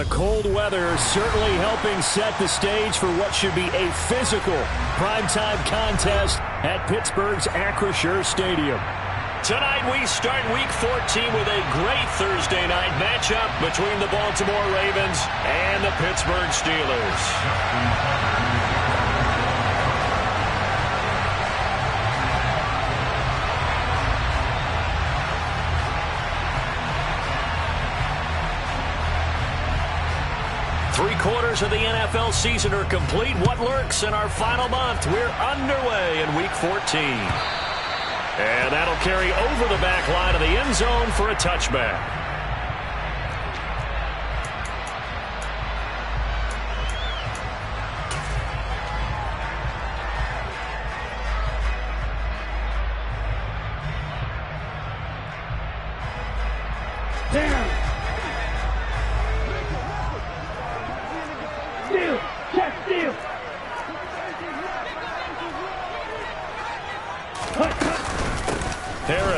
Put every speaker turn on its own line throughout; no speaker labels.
the cold weather certainly helping set the stage for what should be a physical primetime contest at Pittsburgh's Acrisure Stadium.
Tonight we start Week 14 with a great Thursday night matchup between the Baltimore Ravens and the Pittsburgh Steelers. Three-quarters of the NFL season are complete. What lurks in our final month? We're underway in Week 14. And that'll carry over the back line of the end zone for a touchback.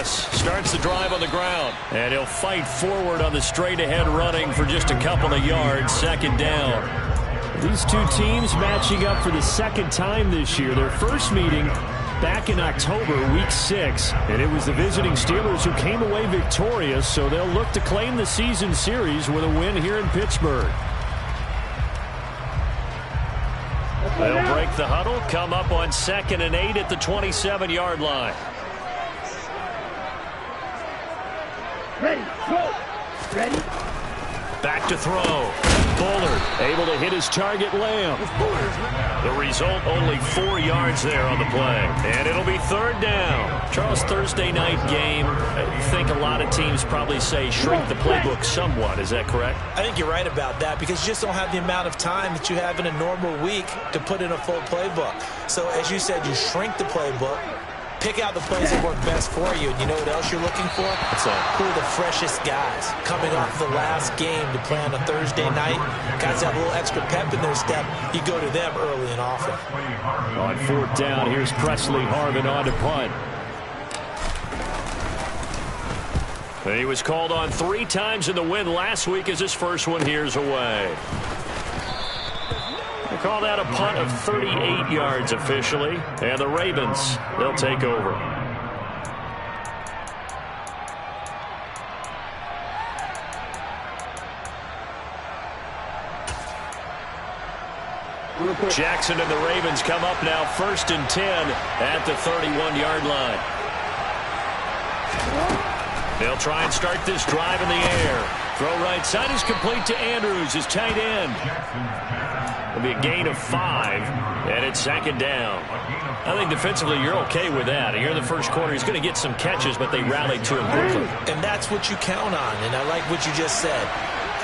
Starts the drive on the ground, and he'll fight forward on the straight-ahead running for just a couple of yards, second down.
These two teams matching up for the second time this year. Their first meeting back in October, Week 6, and it was the visiting Steelers who came away victorious, so they'll look to claim the season series with a win here in Pittsburgh.
They'll break the huddle, come up on 2nd and 8 at the 27-yard line.
Ready, go. Ready.
Back to throw. Bullard able to hit his target, Lamb. The result, only 4 yards there on the play. And it'll be third down. Charles, Thursday night game, I think a lot of teams probably say shrink the playbook somewhat. Is that correct?
I think you're right about that because you just don't have the amount of time that you have in a normal week to put in a full playbook. So as you said, you shrink the playbook. Pick out the plays that work best for you. And you know what else you're looking for? Who are the freshest guys coming off the last game to play on a Thursday night? Guys have a little extra pep in their step. You go to them early and often.
On fourth down, here's Presley Harvin on to punt.
He was called on 3 times in the win last week as his first one here's away. They call that a punt of 38 yards officially. And the Ravens, they'll take over. Jackson and the Ravens come up now 1st and 10 at the 31-yard line. They'll try and start this drive in the air. Throw right side is complete to Andrews, his tight end. It'll be a gain of 5, and it's 2nd down. I think defensively you're okay with that. Here in the first quarter, he's going to get some catches, but they rallied to him quickly.
And that's what you count on, and I like what you just said.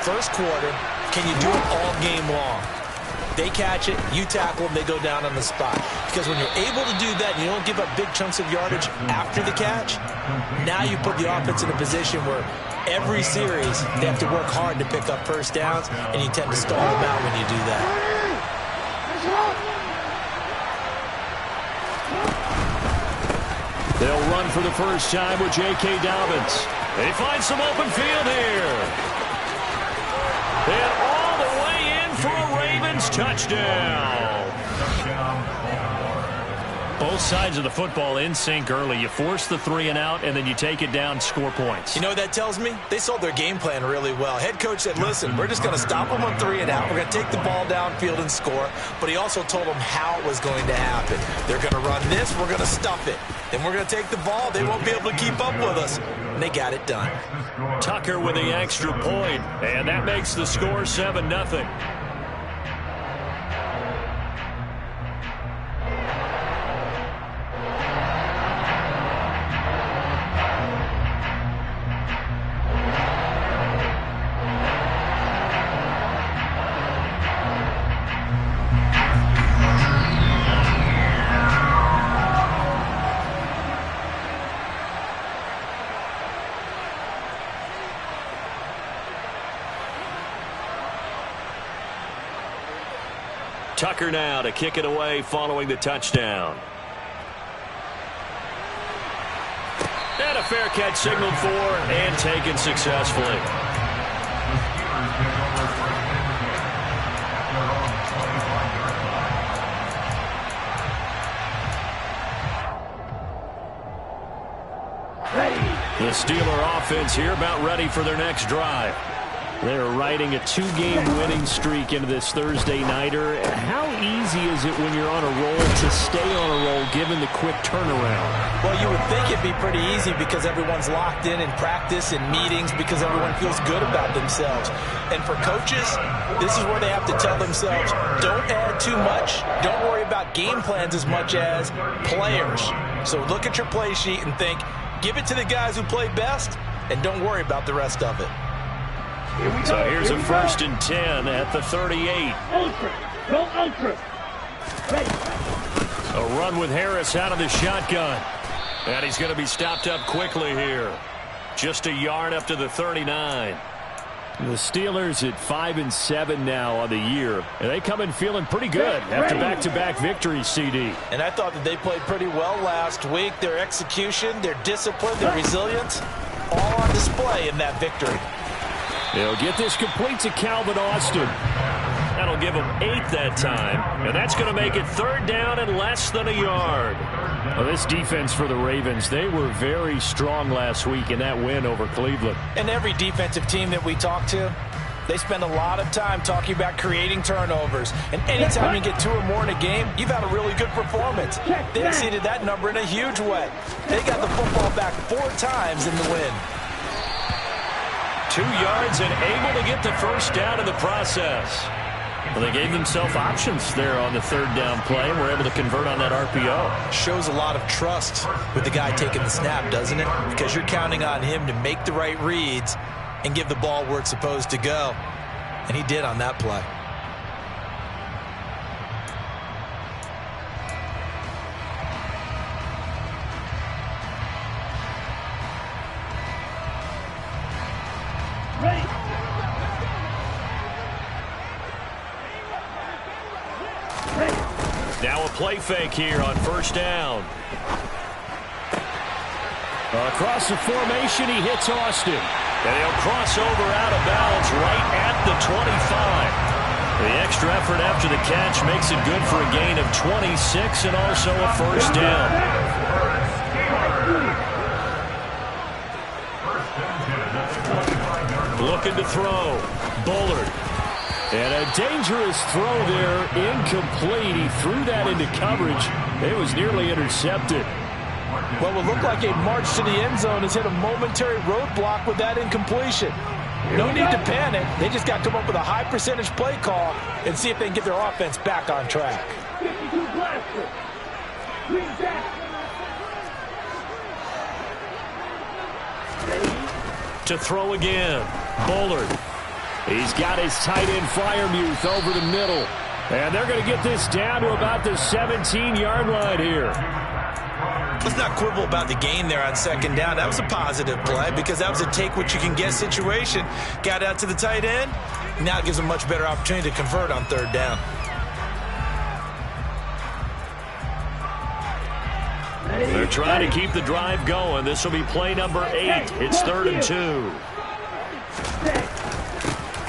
First quarter, can you do it all game long? They catch it, you tackle them, they go down on the spot. Because when you're able to do that and you don't give up big chunks of yardage after the catch, now you put the offense in a position where every series they have to work hard to pick up first downs, and you tend to stall them out when you do that.
They'll run for the first time with J.K. Dobbins.
They find some open field here. And all the way in for a Ravens touchdown. Both sides of the football in sync early. You force the 3 and out, and then you take it down, score points.
You know what that tells me? They sold their game plan really well. Head coach said, listen, we're just going to stop them on 3 and out. We're going to take the ball downfield and score. But he also told them how it was going to happen. They're going to run this. We're going to stuff it. Then we're going to take the ball. They won't be able to keep up with us. And they got it done.
Tucker with the extra point, and that makes the score 7-0. Tucker now to kick it away following the touchdown. And a fair catch signaled for and taken successfully. The Steeler offense here about ready for their next drive.
They're riding a 2-game winning streak into this Thursday nighter. How easy is it when you're on a roll to stay on a roll given the quick turnaround?
Well, you would think it'd be pretty easy because everyone's locked in practice and meetings because everyone feels good about themselves. And for coaches, this is where they have to tell themselves, don't add too much. Don't worry about game plans as much as players. So look at your play sheet and think, give it to the guys who play best and don't worry about the rest of it.
So here's a 1st and 10 at the 38.
Ultra. Go ultra. Ready.
A run with Harris out of the shotgun. And he's going to be stopped up quickly here. Just a yard up to the 39.
The Steelers at 5-7 now on the year. And they come in feeling pretty good after back-to-back victories, CD.
And I thought that they played pretty well last week. Their execution, their discipline, their resilience, all on display in that victory.
They'll get this complete to Calvin Austin.
That'll give him 8 that time. And that's going to make it 3rd down and less than a yard.
Well, this defense for the Ravens, they were very strong last week in that win over Cleveland.
And every defensive team that we talk to, they spend a lot of time talking about creating turnovers. And anytime you get 2 or more in a game, you've had a really good performance. They exceeded that number in a huge way. They got the football back 4 times in the win.
2 yards and able to get the 1st down in the process. Well, they gave themselves options there on the 3rd down play and were able to convert on that RPO.
Shows a lot of trust with the guy taking the snap, doesn't it? Because you're counting on him to make the right reads and give the ball where it's supposed to go. And he did on that play.
Now a play fake here on 1st down.
Across the formation, he hits Austin.
And he'll cross over out of bounds right at the 25. The extra effort after the catch makes it good for a gain of 26 and also a 1st down. Looking to throw. Bullard.
And a dangerous throw there, incomplete. He threw that into coverage. It was nearly intercepted.
What would look like a march to the end zone has hit a momentary roadblock with that incompletion. No need to panic. They just got to come up with a high percentage play call and see if they can get their offense back on track.
To throw again. Bullard.
He's got his tight end Freiermuth over the middle. And they're going to get this down to about the 17-yard line here.
Let's not quibble about the gain there on 2nd down. That was a positive play because that was a take-what-you-can-get situation. Got out to the tight end. Now it gives them a much better opportunity to convert on 3rd down.
They're trying to keep the drive going. This will be play number 8. It's 3rd and 2.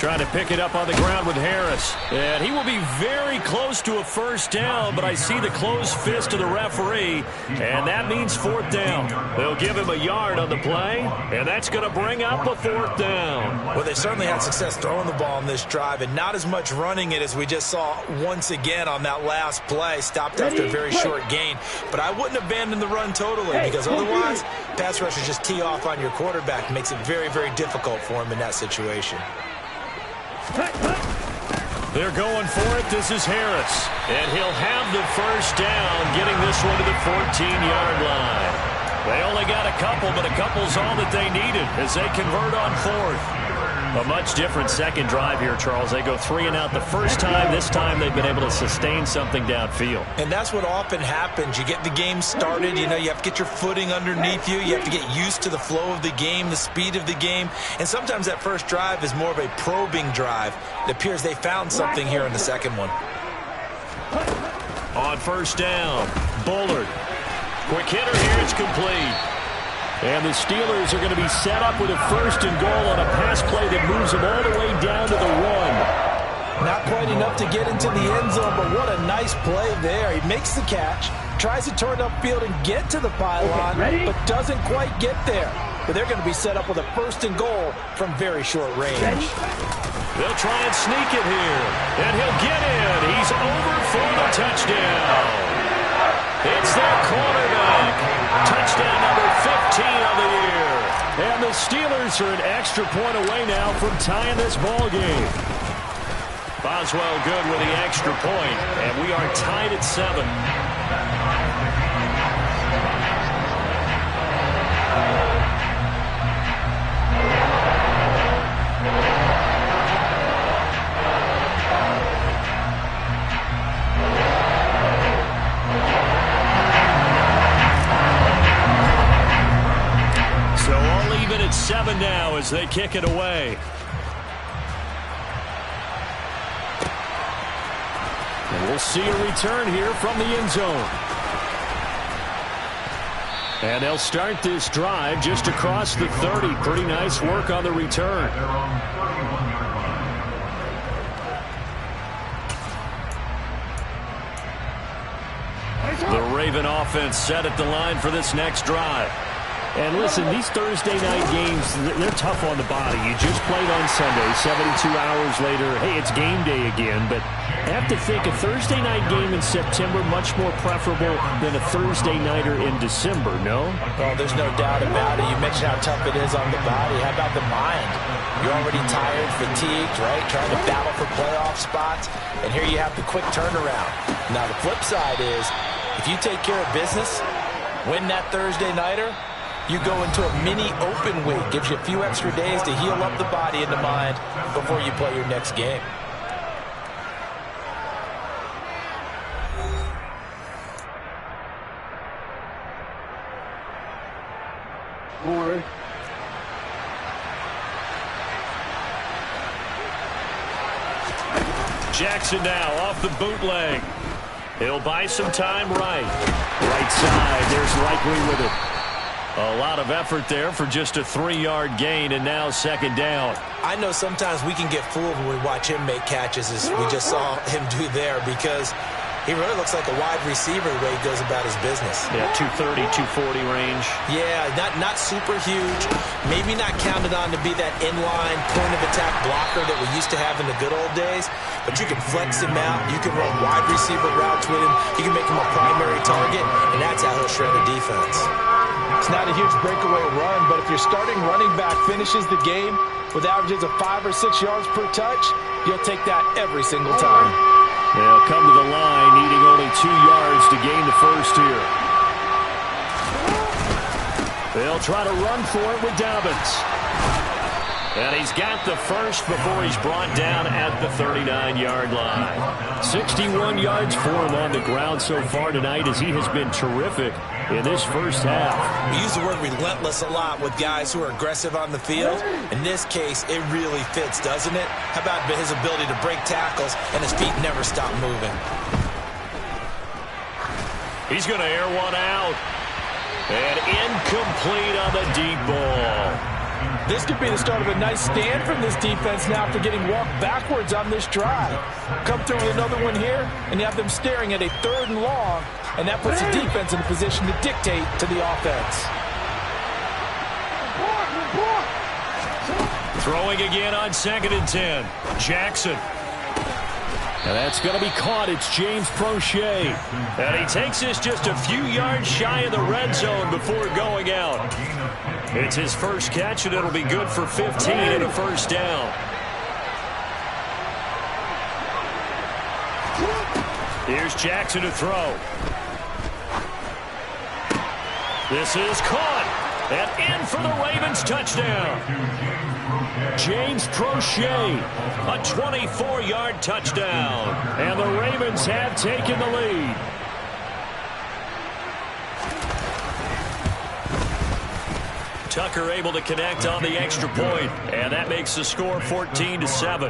Trying to pick it up on the ground with Harris. And he will be very close to a 1st down, but I see the closed fist of the referee, and that means 4th down. They'll give him a yard on the play, and that's going to bring up a 4th down.
Well, they certainly had success throwing the ball on this drive, and not as much running it as we just saw once again on that last play, stopped after a very short gain. But I wouldn't abandon the run totally, because otherwise, pass rushers just tee off on your quarterback. It makes it very, very difficult for him in that situation.
They're going for it. This is Harris. And he'll have the 1st down, getting this one to the 14-yard line. They only got a couple, but a couple's all that they needed as they convert on 4th. A much different 2nd drive here, Charles. They go 3 and out the first time. This time they've been able to sustain something downfield.
And that's what often happens. You get the game started. You know, you have to get your footing underneath you. You have to get used to the flow of the game, the speed of the game. And sometimes that first drive is more of a probing drive. It appears they found something here in the 2nd one.
On 1st down, Bullard. Quick hitter here. It's complete.
And the Steelers are going to be set up with a 1st and goal on a pass play that moves them all the way down to the 1.
Not quite enough to get into the end zone, but what a nice play there. He makes the catch, tries to turn upfield and get to the pylon, but doesn't quite get there. but they're going to be set up with a 1st and goal from very short range.
They'll try and sneak it here, and he'll get in. He's over for the touchdown. It's their quarterback. Touchdown number 15 of the year. And the Steelers are an extra point away now from tying this ball game. Boswell good with the extra point, and we are tied at 7. So all even at 7 now as they kick it away. And we'll see a return here from the end zone. And they'll start this drive just across the 30. Pretty nice work on the return. The Raven offense set at the line for this next drive.
And listen, these Thursday night games, they're tough on the body. You just played on Sunday, 72 hours later, hey, it's game day again. But I have to think a Thursday night game in September much more preferable than a Thursday nighter in December, no?
Well, there's no doubt about it. You mentioned how tough it is on the body. How about the mind? You're already tired, fatigued, right? Trying to battle for playoff spots. And here you have the quick turnaround. Now, the flip side is, if you take care of business, win that Thursday nighter, you go into a mini open week. Gives you a few extra days to heal up the body and the mind before you play your next game.
Jackson now off the bootleg. He'll buy some time right. Right side, there's Likely with it. A lot of effort there for just a 3-yard gain, and now 2nd down.
I know sometimes we can get fooled when we watch him make catches, as we just saw him do there, because he really looks like a wide receiver the way he goes about his business.
Yeah, 230, 240 range.
Yeah, not super huge. Maybe not counted on to be that inline point-of-attack blocker that we used to have in the good old days, but you can flex him out. You can run wide receiver routes with him. You can make him a primary target, and that's how he'll shred a defense.
It's not a huge breakaway run, but if your starting running back finishes the game with averages of 5 or 6 yards per touch, you'll take that every single time.
They'll come to the line, needing only 2 yards to gain the first here. They'll try to run for it with Dobbins.
And he's got the first before he's brought down at the 39-yard line.
61 yards for him on the ground so far tonight, as he has been terrific in this first half.
We use the word relentless a lot with guys who are aggressive on the field. In this case, it really fits, doesn't it? How about his ability to break tackles and his feet never stop moving?
He's going to air one out. And incomplete on the deep ball.
This could be the start of a nice stand from this defense now after getting walked backwards on this drive. Come through with another one here, and you have them staring at a 3rd and long, and that puts the defense in a position to dictate to the offense.
Throwing again on 2nd and 10. Jackson.
And that's going to be caught. It's James Prochet.
And he takes this just a few yards shy of the red zone before going out. It's his first catch, and it'll be good for 15 and a first down. Here's Jackson to throw. This is caught. And in for the Ravens touchdown.
James Prochet.
A 24-yard touchdown.
And the Ravens have taken the lead.
Tucker able to connect on the extra point, and that makes the score 14-7.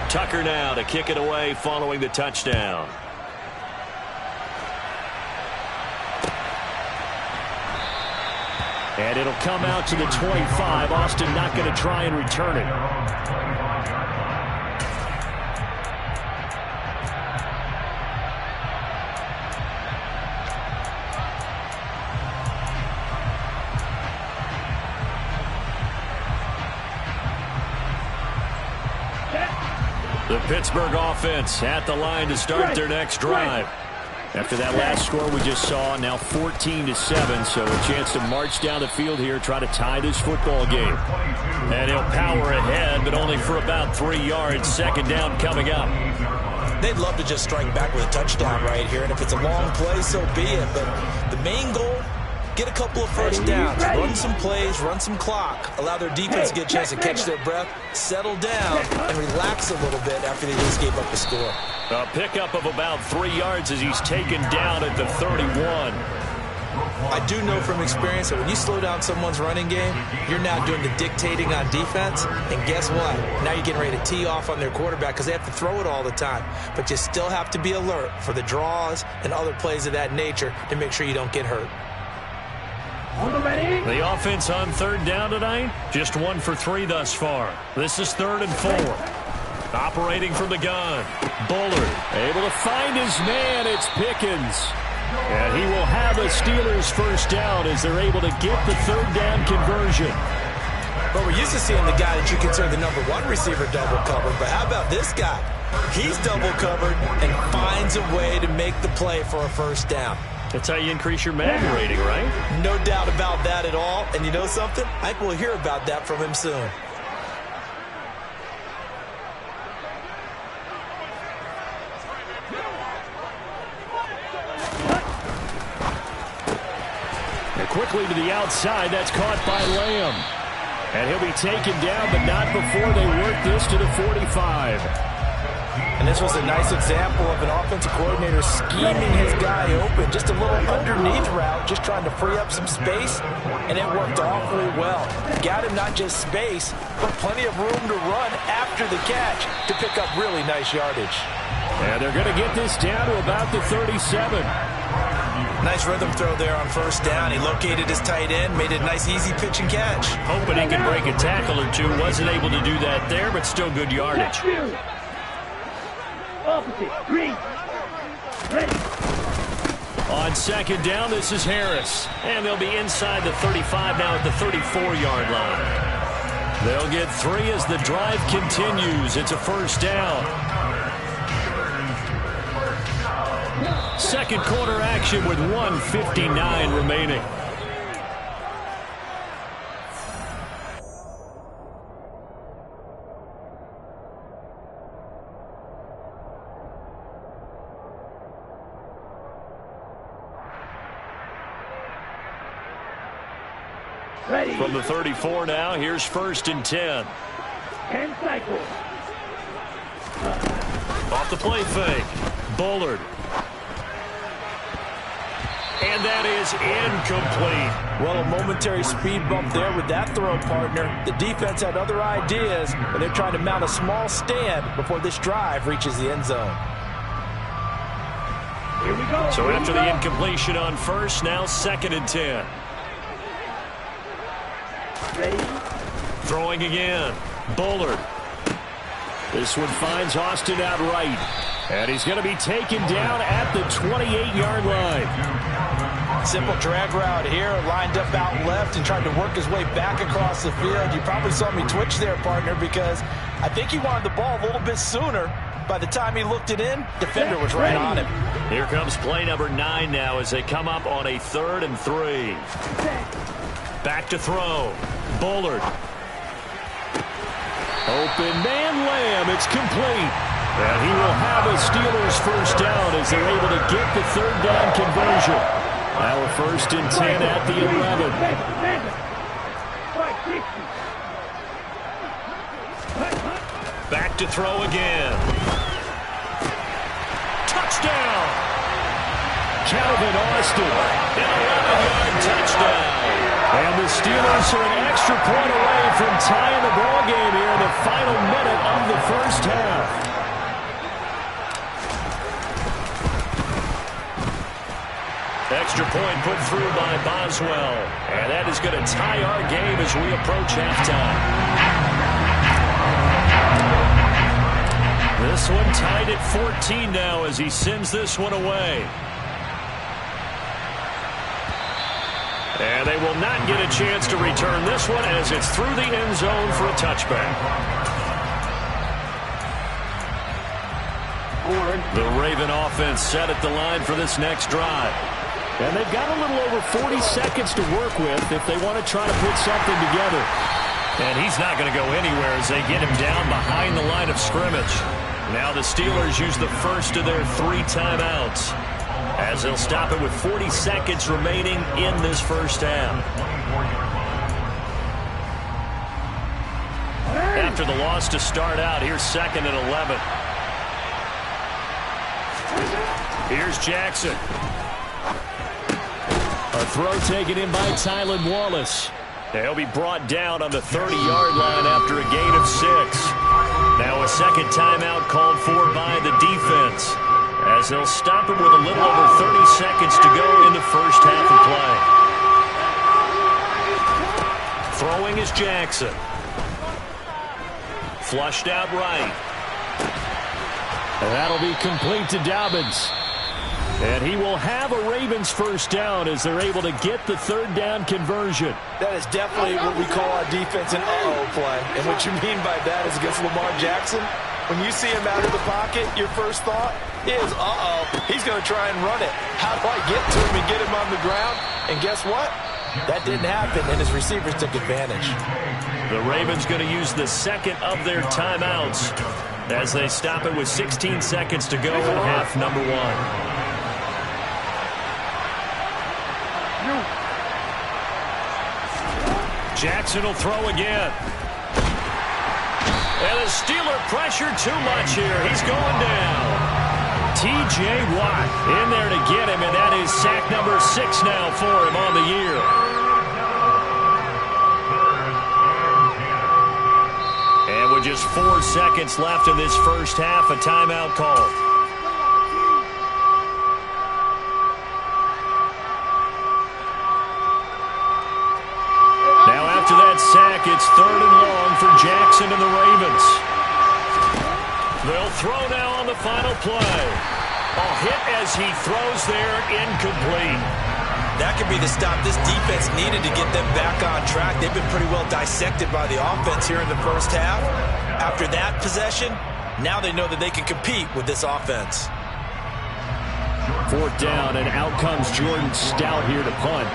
Tucker now to kick it away following the touchdown.
And it'll come out to the 25. Austin not going to try and return it.
The Pittsburgh offense at the line to start their next drive. After that last score we just saw, now 14-7, so a chance to march down the field here, try to tie this football game. And he'll power ahead, but only for about 3 yards. Second down coming up.
They'd love to just strike back with a touchdown right here, and if it's a long play, so be it. But the main goal, get a couple of first downs, run some plays, run some clock, allow their defense to get a chance to catch their breath, settle down, and relax a little bit after they just gave up the score.
A pickup of about 3 yards as he's taken down at the 31.
I do know from experience that when you slow down someone's running game, you're now doing the dictating on defense. And guess what? Now you're getting ready to tee off on their quarterback because they have to throw it all the time. But you still have to be alert for the draws and other plays of that nature to make sure you don't get hurt.
The offense on third down tonight, just 1 for 3 thus far. This is 3rd and 4. Operating from the gun. Bullard able to find his man. It's Pickens. And he will have a Steelers first down as they're able to get the 3rd down conversion.
Well, we're used to seeing the guy that you consider the #1 receiver double covered, but how about this guy? He's double covered and finds a way to make the play for a first down.
That's how you increase your man rating, right?
No doubt about that at all. And you know something? I think we'll hear about that from him soon.
Quickly to the outside. That's caught by Lamb. And he'll be taken down, but not before they work this to the 45.
And this was a nice example of an offensive coordinator scheming his guy open. Just a little underneath route, just trying to free up some space, and it worked awfully well. Got him not just space, but plenty of room to run after the catch to pick up really nice yardage.
And they're going to get this down to about the 37.
Nice rhythm throw there on first down. He located his tight end, made it a nice easy pitch and catch.
Hoping he could break a tackle or two. Wasn't able to do that there, but still good yardage.
Opposite, green. Ready.
On second down, this is Harris. And they'll be inside the 35 now at the 34-yard line. They'll get 3 as the drive continues. It's a first down. Second quarter action with 1:59 remaining.
Ready.
From the 34 now, here's 1st and 10.
10 cycles.
Off the play fake. Bullard. And that is incomplete.
Well, a momentary speed bump there with that throw, partner. The defense had other ideas, but they're trying to mount a small stand before this drive reaches the end zone.
Here we go.
So after the incompletion on first, now 2nd and 10.
Ready.
Throwing again. Bullard.
This one finds Austin out right. And he's going to be taken down at the 28-yard line.
Simple drag route here, lined up out left and tried to work his way back across the field. You probably saw me twitch there, partner, because I think he wanted the ball a little bit sooner. By the time he looked it in, defender was right on him.
Here comes play number 9 now as they come up on a 3rd and 3. Back to throw. Bullard.
Open man, Lamb. It's complete. And he will have a Steelers first down as they're able to get the 3rd down conversion. Now a 1st and 10 at the 11.
Back to throw again. Touchdown!
Calvin Austin.
An 11-yard touchdown.
And the Steelers are an extra point away from tying the ball game here in the final minute of the first half.
Extra point put through by Boswell. And that is going to tie our game as we approach halftime. This one tied at 14 now as he sends this one away. And they will not get a chance to return this one as it's through the end zone for a touchback. The Raven offense set at the line for this next drive.
And they've got a little over 40 seconds to work with if they want to try to put something together.
And he's not going to go anywhere as they get him down behind the line of scrimmage. Now the Steelers use the first of their 3 timeouts as they'll stop it with 40 seconds remaining in this first half. After the loss to start out, here's 2nd and 11. Here's Jackson.
A throw taken in by Tylan Wallace.
He'll be brought down on the 30-yard line after a gain of 6. Now a second timeout called for by the defense as they'll stop him with a little over 30 seconds to go in the first half of play. Throwing is Jackson. Flushed out right.
And that'll be complete to Dobbins. And he will have a Ravens first down as they're able to get the 3rd down conversion.
That is definitely what we call our defense an uh-oh play. And what you mean by that is against Lamar Jackson, when you see him out of the pocket, your first thought is, uh-oh, he's going to try and run it. How do I get to him and get him on the ground? And guess what? That didn't happen, and his receivers took advantage.
The Ravens going to use the second of their timeouts as they stop it with 16 seconds to go in half number 1. Jackson will throw again. And the Steeler pressure too much here. He's going down.
T.J. Watt in there to get him, and that is sack number 6 now for him on the year.
And with just 4 seconds left in this first half, a timeout call. Now after that sack, it's 3rd and long for Jackson and the Ravens. They'll throw now on the final play. A hit as he throws there, incomplete.
That could be the stop this defense needed to get them back on track. They've been pretty well dissected by the offense here in the first half. After that possession, now they know that they can compete with this offense.
4th down, and out comes Jordan Stout here to punt.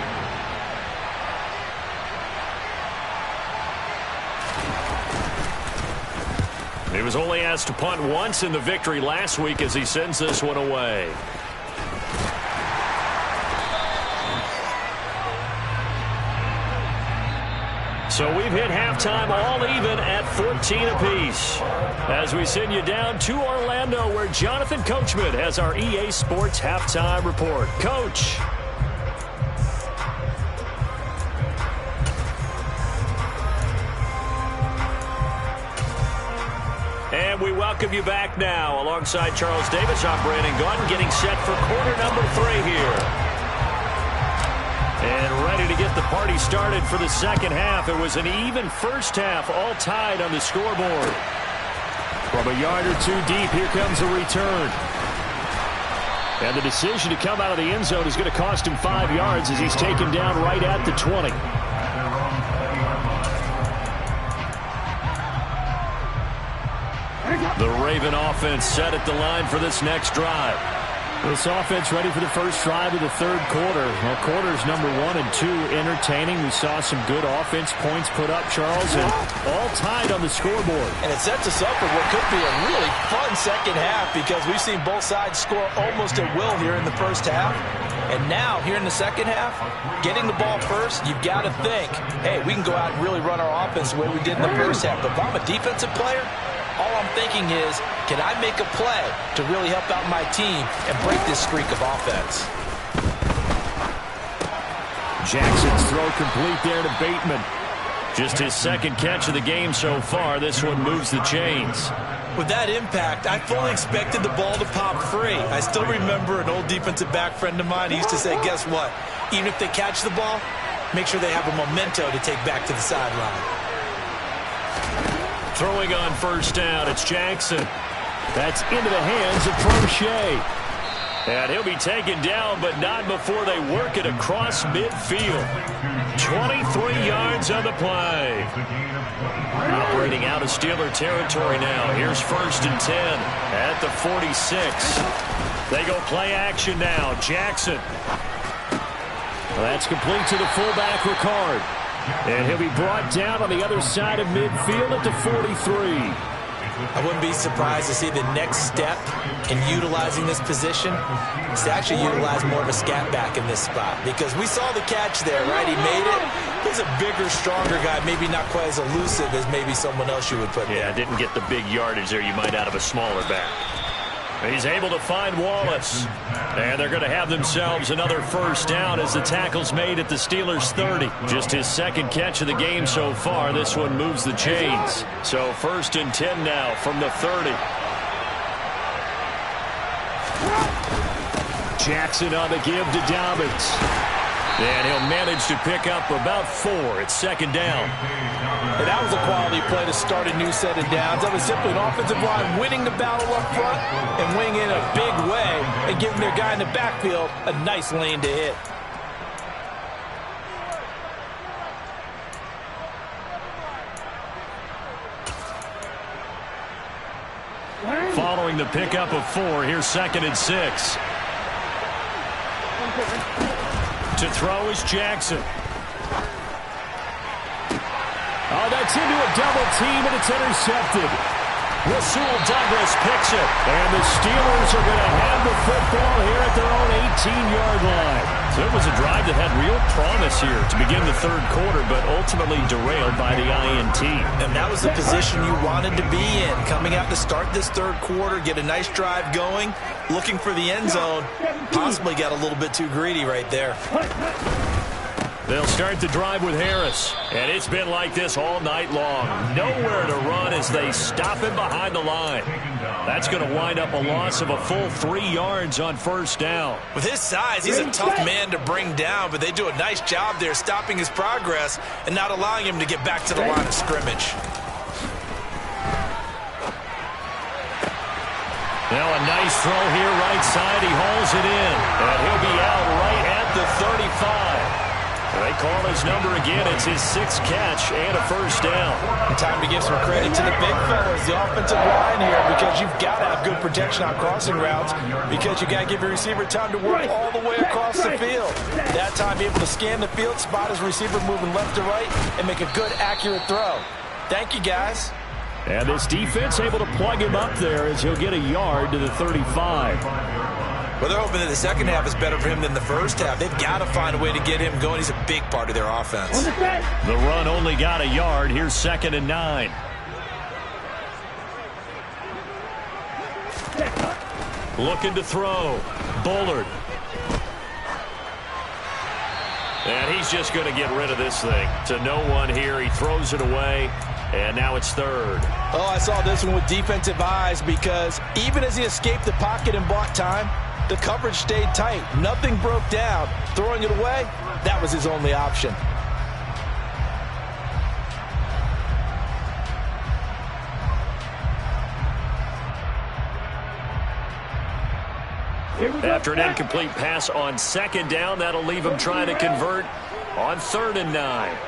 He was only asked to punt once in the victory last week as he sends this one away. So we've hit halftime all even at 14 apiece. As we send you down to Orlando, where Jonathan Coachman has our EA Sports halftime report. Coach. And we welcome you back now. Alongside Charles Davis, I'm Brandon Gunn, getting set for quarter number 3 here. And ready to get the party started for the second half. It was an even first half, all tied on the scoreboard.
From a yard or 2 deep, here comes a return. And the decision to come out of the end zone is going to cost him 5 yards as he's taken down right at the 20.
The Raven offense set at the line for this next drive.
This offense ready for the first drive of the 3rd quarter. Well, quarters number 1 and 2 entertaining. We saw some good offense points put up, Charles, and all tied on the scoreboard.
And it sets us up for what could be a really fun second half because we've seen both sides score almost at will here in the first half. And now, here in the second half, getting the ball first, you've got to think, hey, we can go out and really run our offense the way we did in the first half. But if I'm a defensive player, all I'm thinking is, can I make a play to really help out my team and break this streak of offense?
Jackson's throw complete there to Bateman.
Just his 2nd catch of the game so far. This one moves the chains.
With that impact, I fully expected the ball to pop free. I still remember an old defensive back friend of mine. He used to say, guess what? Even if they catch the ball, make sure they have a memento to take back to the sideline.
Throwing on first down, it's Jackson.
That's into the hands of Prochet.
And he'll be taken down, but not before they work it across midfield. 23 yards yards on the play. Operating out of Steeler territory now. Here's 1st and 10 at the 46. They go play action now. Jackson. That's complete to the fullback, Ricard. And he'll be brought down on the other side of midfield at the 43.
I wouldn't be surprised to see the next step in utilizing this position is to actually utilize more of a scat back in this spot, because we saw the catch there, right? He made it. He's a bigger, stronger guy, maybe not quite as elusive as maybe someone else you would put there.
Yeah, didn't get the big yardage there you might out of a smaller back. He's able to find Wallace. And they're going to have themselves another 1st down as the tackle's made at the Steelers' 30. Just his 2nd catch of the game so far. This one moves the chains. So 1st and 10 now from the 30. Jackson on the give to Dobbins. And he'll manage to pick up about 4 at 2nd down.
And that was a quality play to start a new set of downs. That was simply an offensive line winning the battle up front and winning in a big way and giving their guy in the backfield a nice lane to hit.
Following the pickup of 4, here's 2nd and 6. To throw is Jackson.
Oh, that's into a double team, and it's intercepted. Rasul Douglas picks it. And the Steelers are going to have the football here at their own 18-yard line. So it was a drive that had real promise here to begin the 3rd quarter, but ultimately derailed by the INT.
And that was the position you wanted to be in. Coming out to start this 3rd quarter, get a nice drive going, looking for the end zone. Possibly got a little bit too greedy right there.
They'll start the drive with Harris. And it's been like this all night long. Nowhere to run as they stop him behind the line. That's going to wind up a loss of a full 3 yards on 1st down.
With his size, he's a tough man to bring down, but they do a nice job there stopping his progress and not allowing him to get back to the line of scrimmage.
Now a nice throw here right side. He hauls it in. And he'll be out right at the 35. They call his number again. It's his 6th catch and a 1st down.
Time to give some credit to the big fellas, the offensive line here, because you've got to have good protection on crossing routes, because you got to give your receiver time to work all the way across the field. That time able to scan the field, spot his receiver moving left to right, and make a good, accurate throw. Thank you, guys.
And this defense able to plug him up there as he'll get a yard to the 35.
Well, they're hoping that the 2nd half is better for him than the 1st half. They've got to find a way to get him going. He's a big part of their offense.
The run only got a yard. Here's 2nd and 9. Looking to throw. Bullard. And he's just going to get rid of this thing. To no one here. He throws it away. And now it's 3rd.
Oh, I saw this one with defensive eyes, because even as he escaped the pocket and bought time, the coverage stayed tight. Nothing broke down. Throwing it away, that was his only option.
After an incomplete pass on 2nd down, that'll leave him trying to convert on 3rd and 9.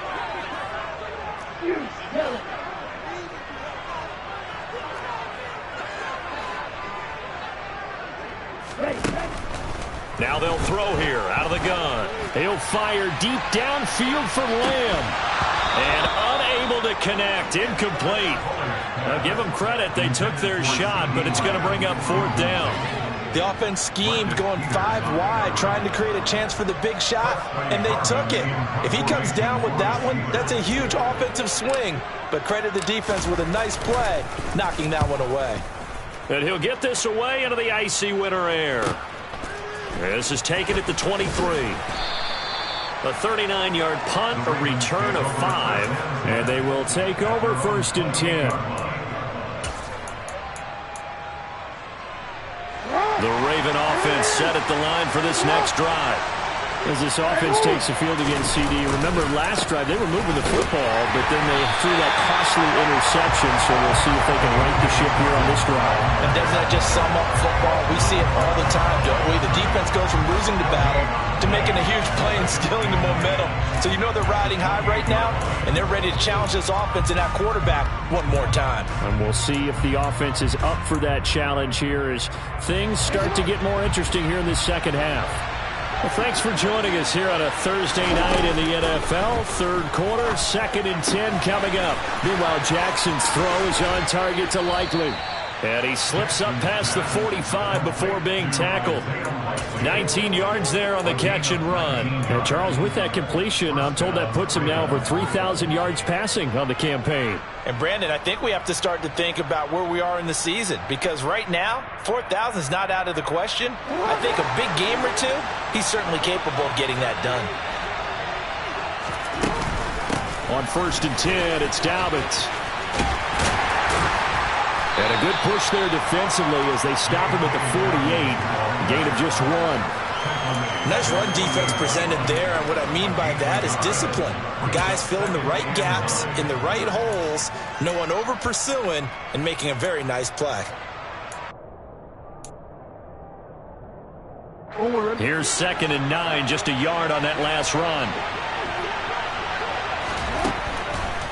Now they'll throw here out of the gun. He'll fire deep downfield for Lamb. And unable to connect. Incomplete. Now give them credit. They took their shot, but it's going to bring up 4th down.
The offense schemed going 5 wide, trying to create a chance for the big shot, and they took it. If he comes down with that one, that's a huge offensive swing. But credit the defense with a nice play, knocking that one away.
And he'll get this away into the icy winter air. This is taken at the 23. A 39-yard punt, a return of 5.
And they will take over 1st and 10.
The Raven offense set at the line for this next drive.
As this offense takes the field against CD. Remember, last drive, they were moving the football, but then they threw that costly interception, so we'll see if they can right the ship here on this drive.
And doesn't that just sum up football? We see it all the time, don't we? The defense goes from losing the battle to making a huge play and stealing the momentum. So you know they're riding high right now, and they're ready to challenge this offense and that quarterback one more time.
And we'll see if the offense is up for that challenge here as things start to get more interesting here in this second half. Well, thanks for joining us here on a Thursday night in the NFL. Third quarter, 2nd and 10 coming up. Meanwhile, Jackson's throw is on target to Likely. And he slips up past the 45 before being tackled. 19 yards there on the catch and run. And Charles, with that completion, I'm told that puts him now over 3,000 yards passing on the campaign.
And Brandon, I think we have to start to think about where we are in the season, because right now, 4,000 is not out of the question. I think a big game or two, he's certainly capable of getting that done.
On 1st and 10, it's Dalvin. And a good push there defensively as they stop him at the 48. Gain of just 1.
Nice run defense presented there, and what I mean by that is discipline. Guys filling the right gaps in the right holes, no one over pursuing, and making a very nice play.
Here's 2nd and 9, just a yard on that last run.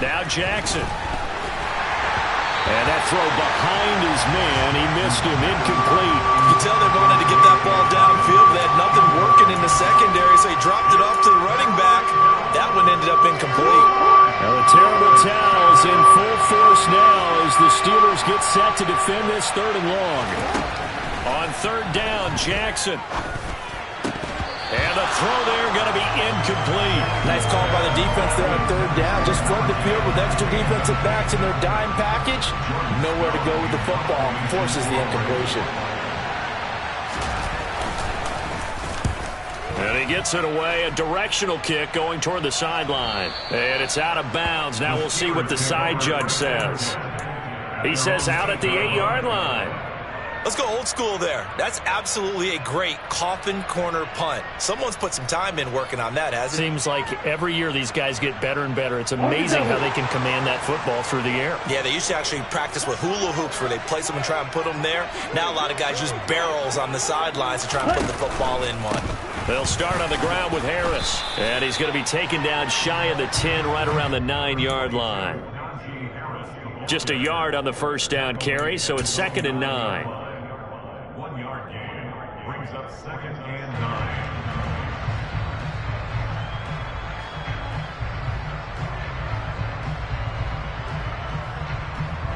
Now Jackson. And that throw behind his man, he missed him, incomplete.
You can tell they wanted to get that ball downfield. They had nothing working in the secondary, so he dropped it off to the running back. That one ended up incomplete.
Now the terrible towels in full force now as the Steelers get set to defend this 3rd and long. On 3rd down, Jackson. And the throw there going to be incomplete.
Nice call by the defense there on 3rd down. Just flood the field with extra defensive backs in their dime package. Nowhere to go with the football. Forces the incompletion.
And he gets it away. A directional kick going toward the sideline. And it's out of bounds. Now we'll see what the side judge says. He says out at the 8-yard line.
Let's go old school there. That's absolutely a great coffin corner punt. Someone's put some time in working on that, hasn't it?
Seems like every year these guys get better and better. It's amazing how they can command that football through the air.
Yeah, they used to actually practice with hula hoops where they place them and try and put them there. Now a lot of guys use barrels on the sidelines to try and put the football in one.
They'll start on the ground with Harris. And he's going to be taken down shy of the 10, right around the 9-yard line. Just a yard on the 1st down carry, so it's 2nd and 9.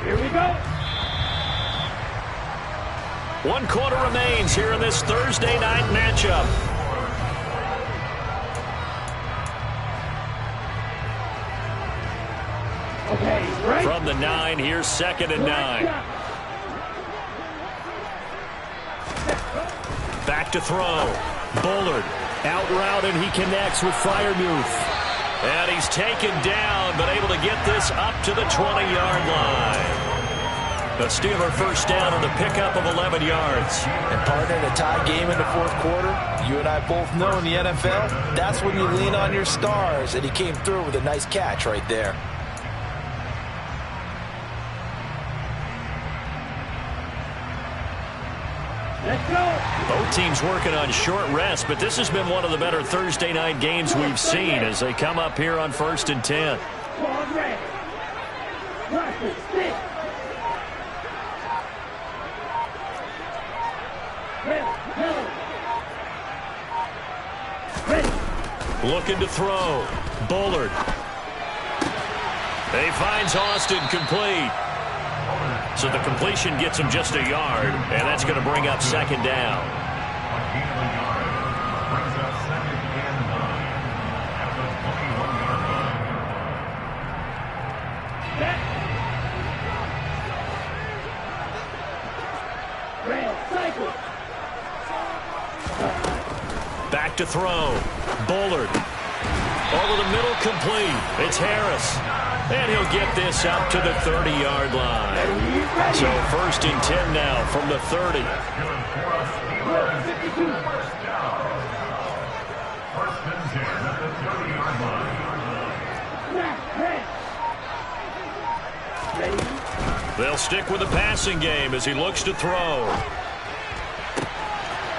Here we go.
1 quarter remains here in this Thursday night matchup.
Okay, right.
From the 9, here's 2nd and 9. Back to throw. Bullard out route, and he connects with Freiermuth. And he's taken down, but able to get this up to the 20-yard line. The Steeler 1st down on the pickup of 11 yards.
And partner, in a tie game in the 4th quarter, you and I both know in the NFL, that's when you lean on your stars, and he came through with a nice catch right there.
Let's go.
Both teams working on short rest, but this has been one of the better Thursday night games we've seen as they come up here on 1st and 10.
Ball ready. Rush it, stick. Ready.
Looking to throw. Bullard. He finds Austin complete. So the completion gets him just a yard, and that's going to bring up 2nd down. Back to throw. Bullard. Over the middle, complete. It's Harris. And he'll get this up to the 30-yard line. So 1st and 10 now from the 30.
They'll stick with the passing game as he looks to throw.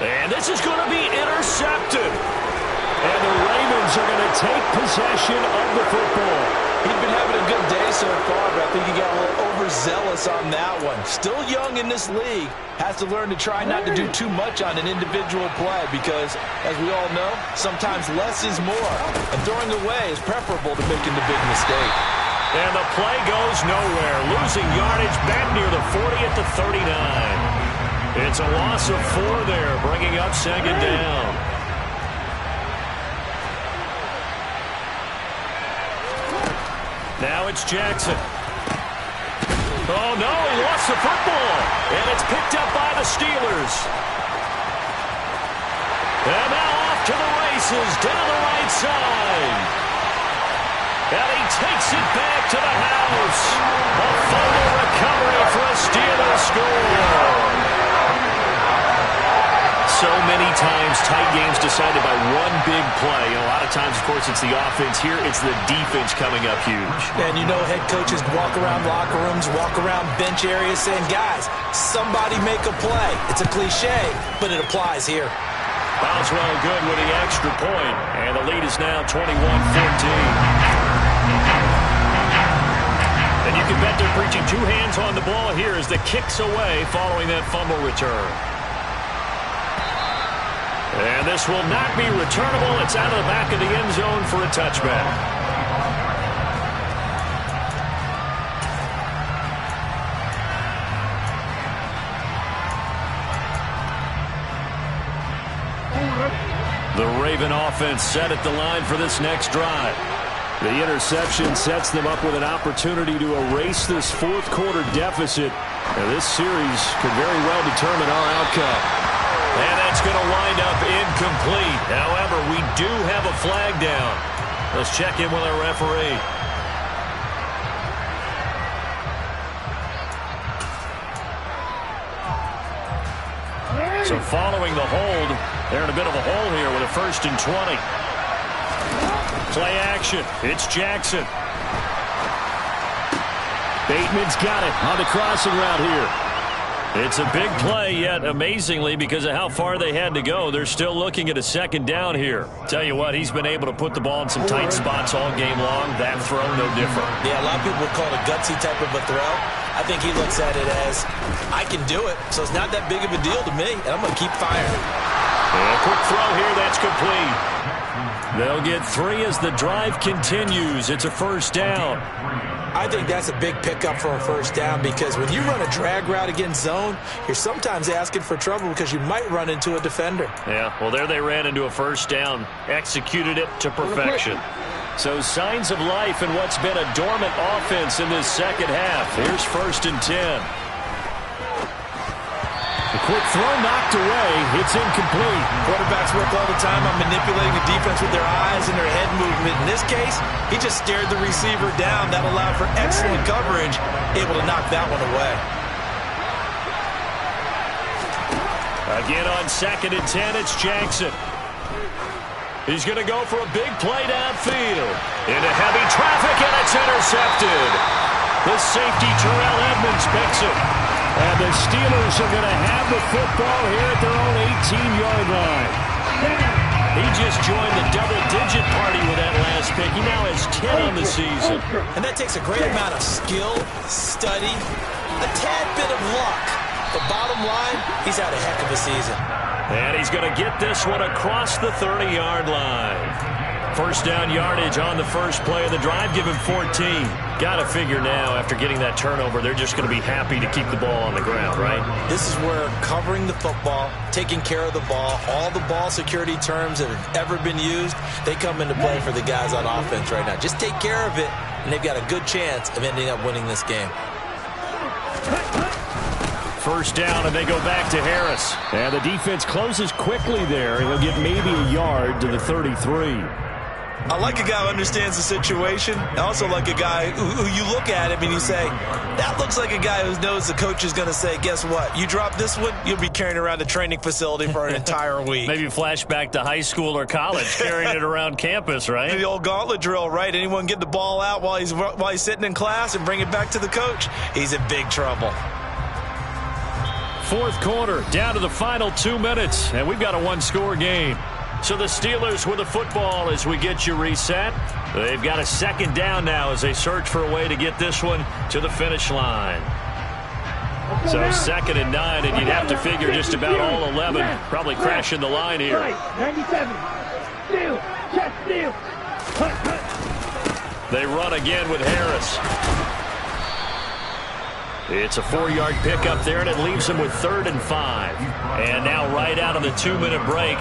And this is going to be intercepted.
And the Ravens are going to take possession of the football.
He's been having a good day so far, but I think he got a little overzealous on that one. Still young in this league. Has to learn to try not to do too much on an individual play because, as we all know, sometimes less is more. And throwing away is preferable to making the big mistake.
And the play goes nowhere. Losing yardage back near the 40 at the 39. It's a loss of 4 there, bringing up second down. Now it's Jackson. Oh, no, he lost the football. And it's picked up by the Steelers. And now off to the races down the right side. And he takes it back to the house. A fumble recovery for a Steelers score. So many times tight games decided by one big play. A lot of times, of course, it's the offense. Here, it's the defense coming up huge.
And you know head coaches walk around locker rooms, walk around bench areas saying, guys, somebody make a play. It's a cliche, but it applies here.
Boswell good with the extra point. And the lead is now 21-14. And you can bet they're preaching 2 hands on the ball here as the kick's away following that fumble return. And this will not be returnable. It's out of the back of the end zone for a touchback. The Raven offense set at the line for this next drive.
The interception sets them up with an opportunity to erase this fourth quarter deficit. And this series could very well determine our outcome.
And that's going to wind up incomplete. However, we do have a flag down. Let's check in with our referee. So following the hold, they're in a bit of a hole here with a 1st and 20. Play action. It's Jackson.
Bateman's got it on the crossing route here.
It's a big play, yet amazingly, because of how far they had to go, they're still looking at a 2nd down here. Tell you what, he's been able to put the ball in some tight spots all game long. That throw, no different.
Yeah, a lot of people would call it a gutsy type of a throw. I think he looks at it as, I can do it, so it's not that big of a deal to me, and I'm going to keep firing.
A quick throw here, that's complete. They'll get 3 as the drive continues. It's a 1st down.
I think that's a big pickup for a 1st down because when you run a drag route against zone, you're sometimes asking for trouble because you might run into a defender.
Yeah, well, there they ran into a 1st down. Executed it to perfection.
So signs of life in what's been a dormant offense in this second half. Here's 1st and 10. A quick throw knocked away. It's incomplete.
Quarterbacks work all the time on manipulating the defense with their eyes and their head movement. In this case, he just stared the receiver down. That allowed for excellent coverage, able to knock that one away.
Again on 2nd and 10, it's Jackson. He's going to go for a big play downfield. Into heavy traffic, and it's intercepted. The safety, Terrell Edmonds, picks it.
And the Steelers are going to have the football here at their own 18-yard line. He just joined the double-digit party with that last pick. He now has 10 on the season.
And that takes a great amount of skill, study, a tad bit of luck. The bottom line, he's had a heck of a season.
And he's going to get this one across the 30-yard line. 1st down yardage on the first play of the drive. Give him 14. Got to figure now, after getting that turnover, they're just going to be happy to keep the ball on the ground, right?
This is where covering the football, taking care of the ball, all the ball security terms that have ever been used, they come into play for the guys on offense right now. Just take care of it, and they've got a good chance of ending up winning this game.
1st down, and they go back to Harris.
And the defense closes quickly there. He'll get maybe a yard to the 33.
I like a guy who understands the situation. I also like a guy who you look at him and you say, that looks like a guy who knows the coach is going to say, guess what? You drop this one, you'll be carrying around a training facility for an entire week.
Maybe flashback to high school or college, carrying it around campus, right?
The old gauntlet drill, right? Anyone get the ball out while he's sitting in class and bring it back to the coach, he's in big trouble.
Fourth quarter, down to the final 2 minutes, and we've got a one-score game.
So the Steelers with the football as we get you reset. They've got a second down now as they search for a way to get this one to the finish line. So 2nd and 9, and you'd have to figure just about all 11 probably crashing the line here.
97. Steal. Check steal. Cut.
They run again with Harris. It's a 4-yard pickup there, and it leaves them with 3rd and 5. And now right out of the 2-minute break,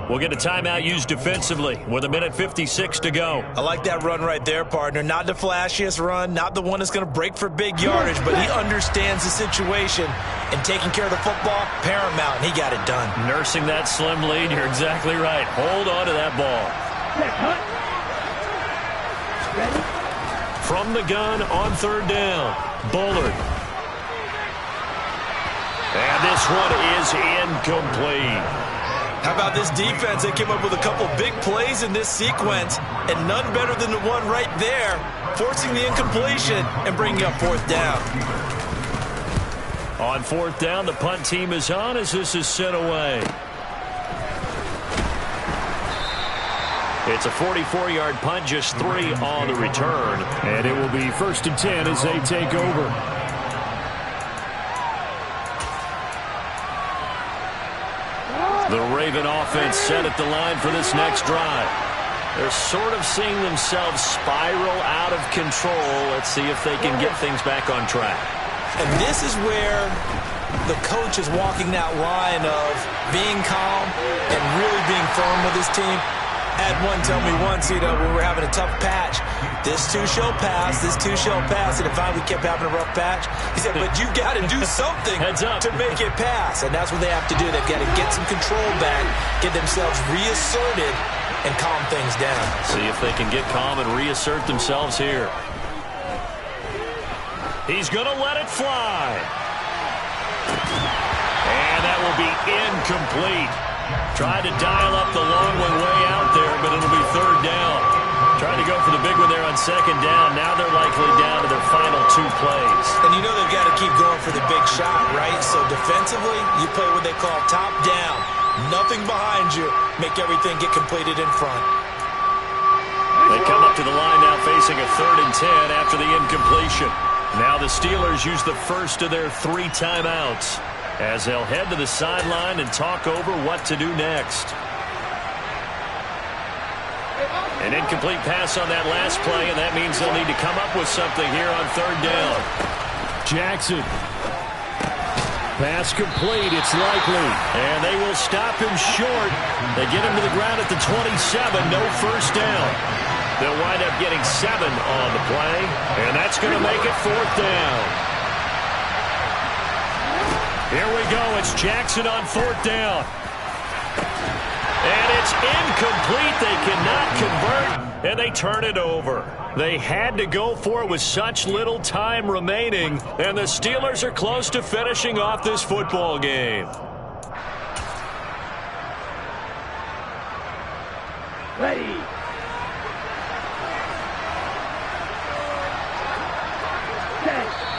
we'll get a timeout used defensively with 1:56 to go.
I like that run right there, partner. Not the flashiest run, not the one that's going to break for big yardage, but he understands the situation, and taking care of the football, paramount, and he got it done.
Nursing that slim lead, you're exactly right. Hold on to that ball. From the gun on 3rd down, Bullard. And this one is incomplete.
How about this defense? They came up with a couple big plays in this sequence, and none better than the one right there, forcing the incompletion and bringing up 4th down.
On 4th down, the punt team is on as this is sent away. It's a 44-yard punt, just 3 on the return.
And it will be 1st and 10 as they take over.
The Raven offense set at the line for this next drive. They're sort of seeing themselves spiral out of control. Let's see if they can get things back on track.
And this is where the coach is walking that line of being calm and really being firm with his team. Had one tell me once, when we were having a tough patch, this too shall pass, this too shall pass, and finally we kept having a rough patch. He said, but you got to do something to make it pass, and that's what they have to do. They've got to get some control back, get themselves reasserted, and calm things down.
See if they can get calm and reassert themselves here. He's going to let it fly. And that will be incomplete. Tried to dial up the long one way out there, but it'll be 3rd down. Trying to go for the big one there on 2nd down. Now they're likely down to their final 2 plays.
And you know they've got to keep going for the big shot, right? So defensively, you play what they call top down. Nothing behind you. Make everything get completed in front.
They come up to the line now facing a 3rd and 10 after the incompletion. Now the Steelers use the first of their 3 timeouts as they'll head to the sideline and talk over what to do next. An incomplete pass on that last play, and that means they'll need to come up with something here on 3rd down.
Jackson. Pass complete, it's likely.
And they will stop him short. They get him to the ground at the 27, no 1st down. They'll wind up getting 7 on the play, and that's going to make it 4th down. Here we go. It's Jackson on 4th down. And it's incomplete. They cannot convert, and they turn it over. They had to go for it with such little time remaining, and the Steelers are close to finishing off this football game.
Ready.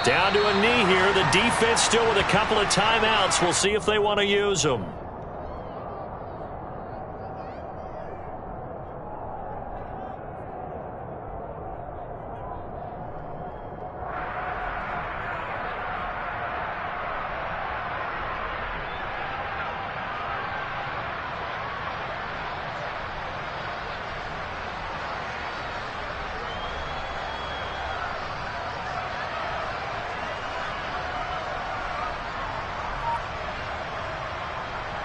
Down to a knee here. The defense still with a couple of timeouts. We'll see if they want to use them.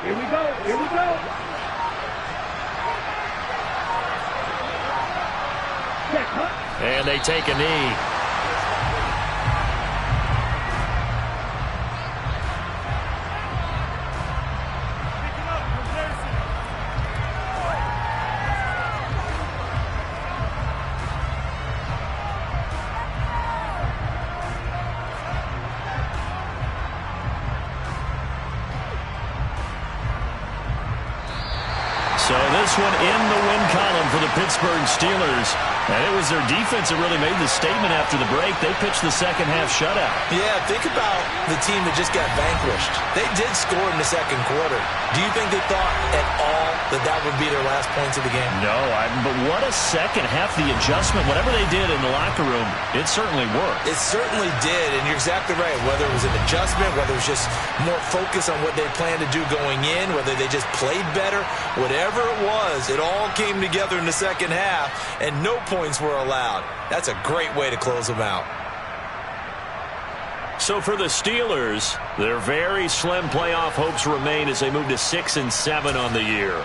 Here we go. Here we go.
And they take a knee. So this one in the win column for the Pittsburgh Steelers. And it was their defense that really made the statement after the break. They pitched the second half shutout.
Yeah, think about the team that just got vanquished. They did score in the second quarter. Do you think they thought at all that that would be their last points of the game?
No, but what a second half. The adjustment, whatever they did in the locker room, it certainly worked.
It certainly did, and you're exactly right. Whether it was an adjustment, whether it was just more focus on what they planned to do going in, whether they just played better, whatever it was, it all came together in the second half, and no points were allowed. That's a great way to close them out.
So for the Steelers, their very slim playoff hopes remain as they move to 6-7 on the year.